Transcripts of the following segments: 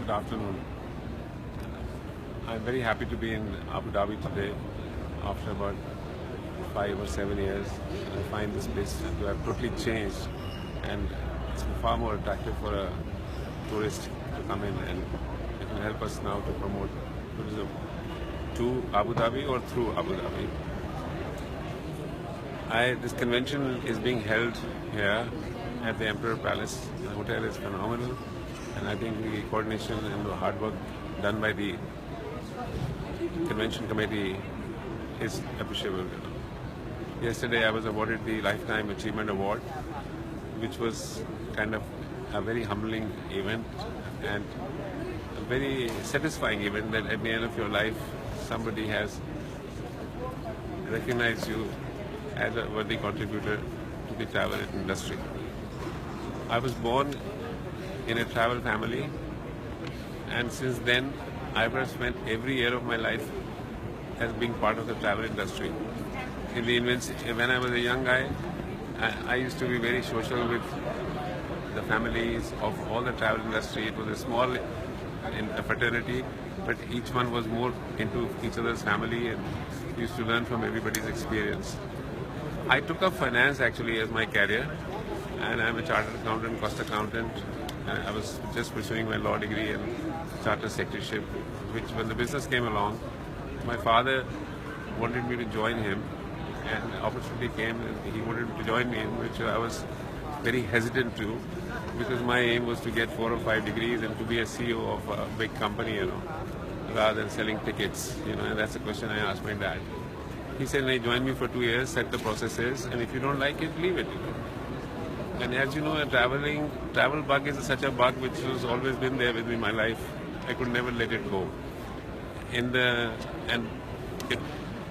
Good afternoon. I'm very happy to be in Abu Dhabi today after about 5 or 7 years. I find this place to have totally changed, and it's far more attractive for a tourist to come in, and it will help us now to promote tourism to Abu Dhabi or through Abu Dhabi. This convention is being held here at the Emperor Palace. The hotel is phenomenal, and I think the coordination and the hard work done by the convention committee is appreciable. Yesterday I was awarded the Lifetime Achievement Award, which was kind of a very humbling event and a very satisfying event that at the end of your life somebody has recognized you as a worthy contributor to the travel industry. I was born in a travel family, and since then I've spent every year of my life as being part of the travel industry. When I was a young guy, I used to be very social with the families of all the travel industry. It was a small fraternity, but each one was more into each other's family and used to learn from everybody's experience. I took up finance actually as my career, and I'm a chartered accountant, cost accountant. I was just pursuing my law degree and chartered secretaryship, which when the business came along, my father wanted me to join him, and the opportunity came and he wanted to join me, in which I was very hesitant to, because my aim was to get 4 or 5 degrees and to be a CEO of a big company, rather than selling tickets, and that's the question I asked my dad. He said, "No, join me for 2 years, set the processes, and if you don't like it, leave it." And as you know, a travel bug is such a bug which has always been there with me in my life. I could never let it go.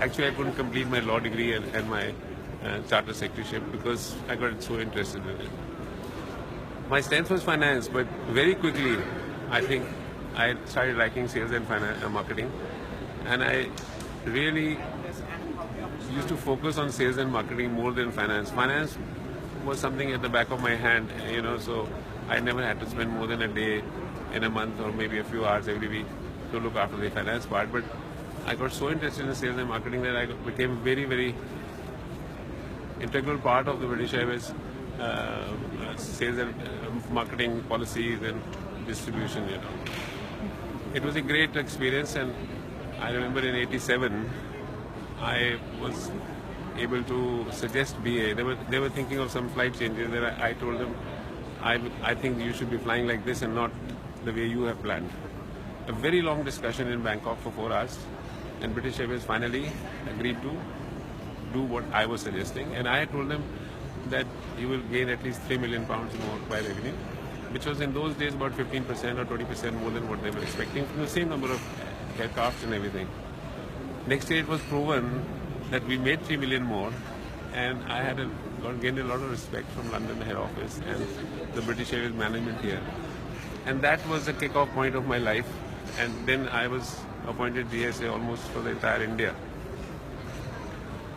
Actually, I couldn't complete my law degree and my charter secretaryship because I got so interested in it. My strength was finance, but very quickly, I think I started liking sales and marketing, and I really used to focus on sales and marketing more than finance. Finance was something at the back of my hand, so I never had to spend more than a day in a month or maybe a few hours every week to look after the finance part. But I got so interested in sales and marketing that I became a very, very integral part of the British Airways sales and marketing policies and distribution. It was a great experience, and I remember in '87 I was able to suggest BA. They were thinking of some flight changes. I told them, I think you should be flying like this and not the way you have planned. A very long discussion in Bangkok for 4 hours, and British Airways finally agreed to do what I was suggesting. And I told them that you will gain at least £3 million more by revenue, which was in those days about 15% or 20% more than what they were expecting from the same number of aircraft and everything. Next year it was proven that we made 3 million more, and I had gained a lot of respect from London head office and the British Airways management here. And that was the kick-off point of my life. And then I was appointed DSA almost for the entire India.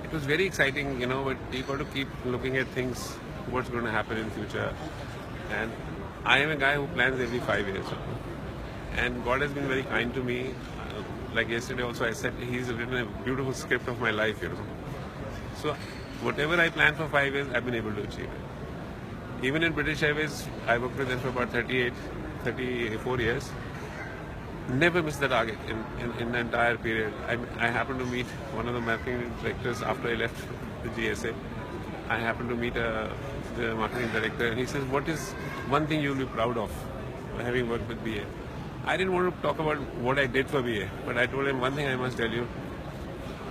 It was very exciting, but you got to keep looking at things, what's going to happen in future. And I am a guy who plans every 5 years. And God has been very kind to me. Like yesterday also I said, He's written a beautiful script of my life, So whatever I planned for 5 years, I've been able to achieve it. Even in British Airways, I worked with them for about 34 years. Never missed the target in the entire period. I happened to meet one of the marketing directors after I left the GSA. I happened to meet the marketing director, and he says, "What is one thing you'll be proud of having worked with BA?" I didn't want to talk about what I did for BA, but I told him one thing I must tell you.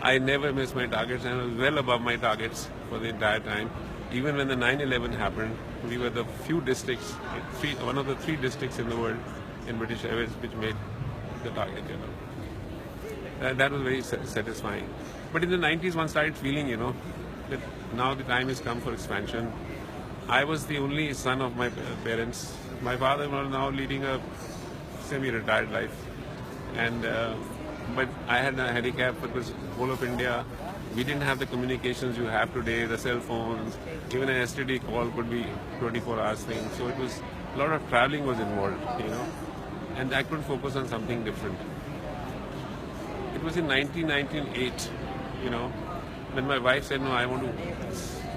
I never missed my targets, and I was well above my targets for the entire time. Even when the 9/11 happened, we were the few districts, one of the 3 districts in the world in British Airways which made the target. That was very satisfying. But in the 90s, one started feeling, that now the time has come for expansion. I was the only son of my parents. My father was now leading a semi-retired life, and but I had a handicap because whole of India, we didn't have the communications you have today, the cell phones, even an STD call could be 24 hours thing. So it was, a lot of traveling was involved, and I couldn't focus on something different. It was in 1998, you know, when my wife said, no, I want to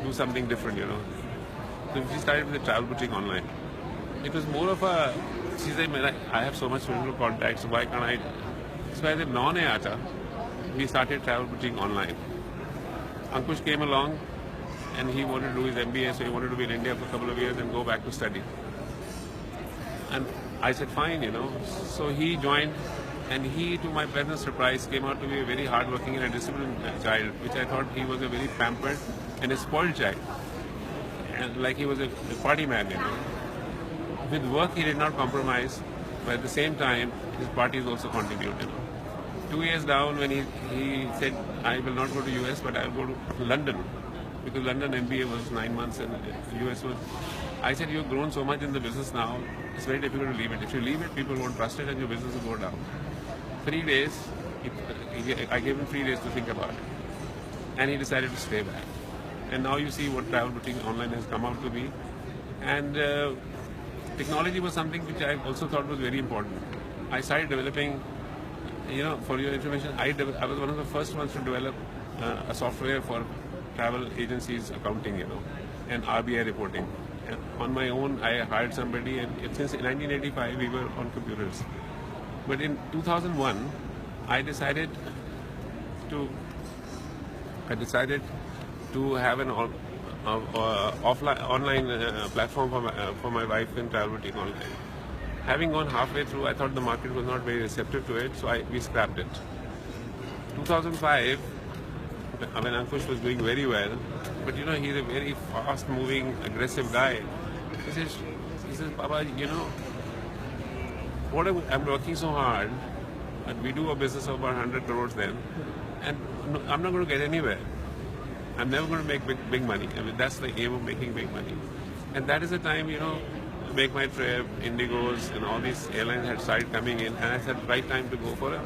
do something different, you know. So she started with the travel boutique online. It was more of a, she said, "Man, I have so much social contacts, so why can't I?" So as a non-AATA, we started travel boutique online. Ankush came along and he wanted to do his MBA, so he wanted to be in India for a couple of years and go back to study. And I said, fine, you know. So he joined, and he, to my pleasant surprise, came out to be a very hardworking and a disciplined child, which I thought he was a very pampered and a spoiled child. And like he was a party man, you know. With work, he did not compromise, but at the same time, his parties also continued, you know. 2 years down, when he said, I will not go to US, but I will go to London, because London MBA was 9 months and US was. I said, you've grown so much in the business now, it's very difficult to leave it. If you leave it, people won't trust it and your business will go down. 3 days, I gave him 3 days to think about it. And he decided to stay back. And now you see what Travel Boutique Online has come out to be. And technology was something which I also thought was very important. I started developing, you know, for your information, I was one of the first ones to develop a software for travel agencies accounting, you know, and RBI reporting. And on my own, I hired somebody, and since 1985, we were on computers. But in 2001, I decided to have an online platform for my wife in Travel Boutique Online. Having gone halfway through, I thought the market was not very receptive to it, so we scrapped it. 2005, when Ankush was doing very well, but you know, he's a very fast-moving, aggressive guy. He says, Papa, you know, what I'm working so hard, and we do a business of about 100 crores then, and I'm not going to get anywhere. I'm never going to make big money. I mean, that's the aim of making big money. And that is the time, you know, Make My Trip, Indigos, and all these airlines had started coming in, and I said, right time to go for a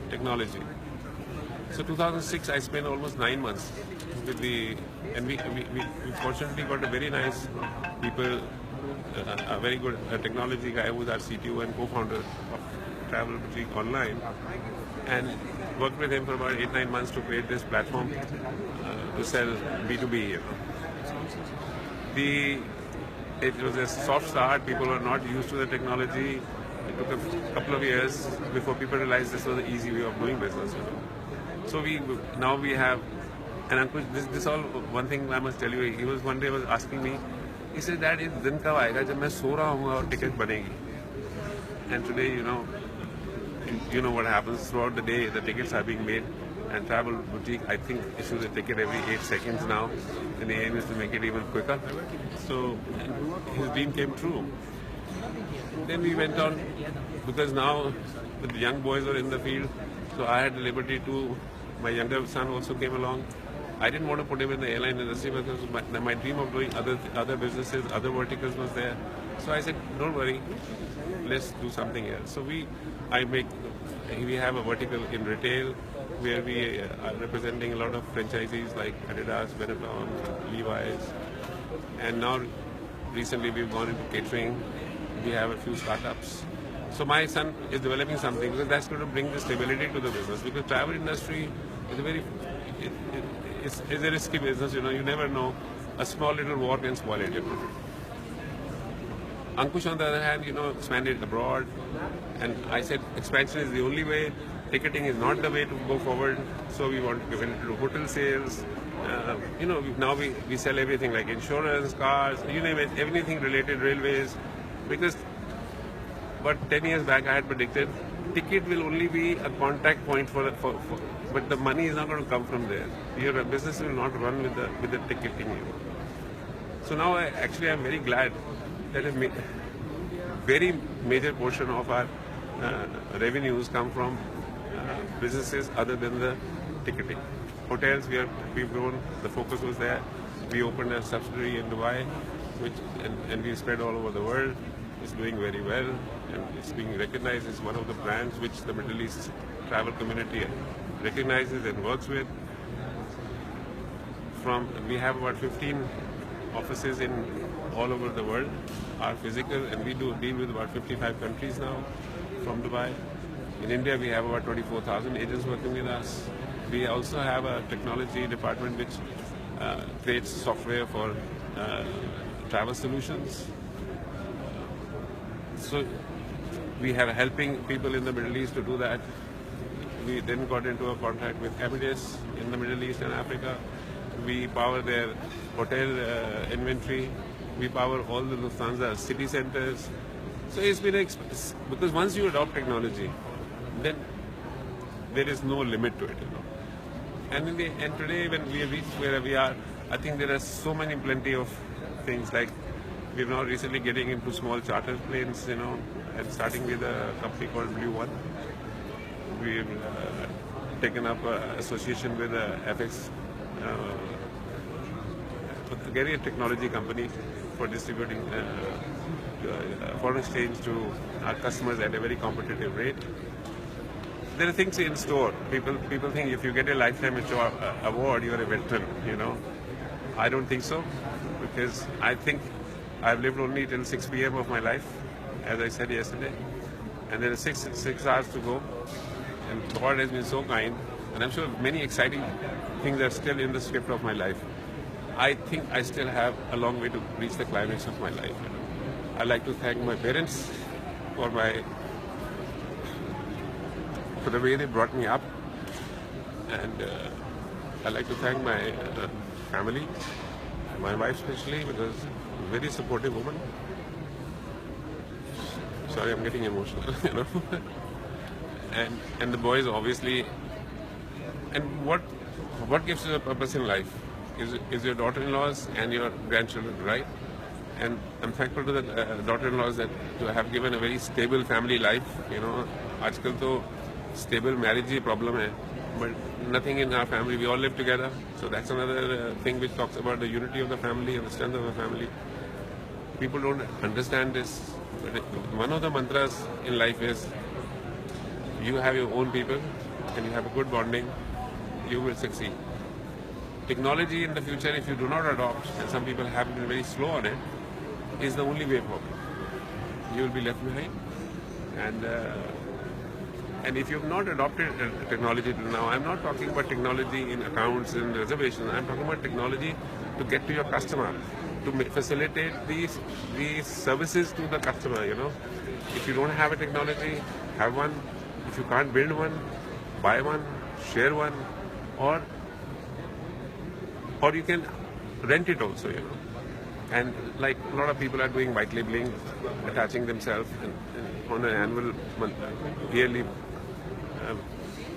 technology. So 2006, I spent almost 9 months with and we fortunately got a very nice people, a very good technology guy who was our CTO and co-founder of Travel Boutique Online, and worked with him for about 8-9 months to create this platform to sell B2B. You know. It was a soft start. People were not used to the technology. It took a couple of years before people realized this was an easy way of doing business. You know. So now we have, and Ankush, this all one thing I must tell you. He was one day was asking me. He said, "Dad, इस दिन कब आएगा जब मैं सो रहा हूँ और ticket बनेगी?" And today, you know what happens throughout the day. The tickets are being made, and Travel Boutique, I think, issues a ticket every 8 seconds now, and the aim is to make it even quicker. So his dream came true. Then we went on, because now the young boys were in the field, so I had the liberty to. My younger son also came along. I didn't want to put him in the airline industry because my dream of doing other businesses, other verticals was there. So I said, don't worry, let's do something else. So we have a vertical in retail where we are representing a lot of franchisees like Adidas, Benetton, Levi's, and now recently we've gone into catering. We have a few startups. So my son is developing something because that's going to bring the stability to the business. Because travel industry is a risky business. You know, you never know. A small little war can spoil it. You know. Ankush, on the other hand, expanded abroad, and I said expansion is the only way. Ticketing is not the way to go forward. So we want to get into hotel sales. Now we sell everything like insurance, cars, you name it, everything related, railways, because. But 10 years back, I had predicted ticket will only be a contact point but the money is not going to come from there. Your business will not run with the ticketing. So now I'm very glad that a very major portion of our revenues come from businesses other than the ticketing. Hotels, we've grown. The focus was there. We opened a subsidiary in Dubai, and we spread all over the world. It's doing very well, and it's being recognized as one of the brands which the Middle East travel community recognizes and works with. We have about 15 offices in all over the world, are physical, and we do deal with about 55 countries now from Dubai. In India, we have about 24,000 agents working with us. We also have a technology department which creates software for travel solutions. So we are helping people in the Middle East to do that. We then got into a contract with Emirates in the Middle East and Africa. We power their hotel inventory. We power all the Lufthansa city centers. So it's been because once you adopt technology, then there is no limit to it, you know. And today, when we have reached where we are, I think there are so many plenty of things, like we're now recently getting into small charter planes, you know, and starting with a company called Blue One. We've taken up an association with FX, again a technology company for distributing foreign exchange to our customers at a very competitive rate. There are things in store. People think if you get a lifetime award, you're a veteran, you know. I don't think so, because I think I've lived only till 6 p.m. of my life, as I said yesterday, and there are six hours to go. And God has been so kind, and I'm sure many exciting things are still in the script of my life. I think I still have a long way to reach the climax of my life. You know. I'd like to thank my parents for the way they brought me up, and I'd like to thank my family, my wife especially, because a very supportive woman. Sorry, I'm getting emotional, you know. And the boys, obviously. And what gives you a purpose in life is your daughter-in-laws and your grandchildren, right? And I'm thankful to the daughter-in-laws that to have given a very stable family life. You know, आजकल तो stable marriage ही problem है, but nothing in our family. We all live together, so that's another thing which talks about the unity of the family and the strength of the family. People don't understand this, but one of the mantras in life is you have your own people and you have a good bonding, you will succeed. Technology in the future, if you do not adopt, and some people have been very slow on it, is the only way forward. You will be left behind. And if you have not adopted technology till now, I'm not talking about technology in accounts and reservations. I'm talking about technology to get to your customer, to facilitate these services to the customer. You know, if you don't have a technology, have one. If you can't build one, buy one, share one, or you can rent it also. You know, and like a lot of people are doing white labeling, attaching themselves on an annual, yearly.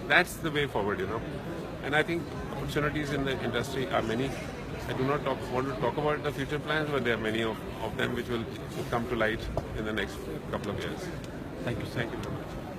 That's the way forward, you know. And I think opportunities in the industry are many. I do not want to talk about the future plans, but there are many of them which will come to light in the next couple of years. Thank you, sir. Thank you very much.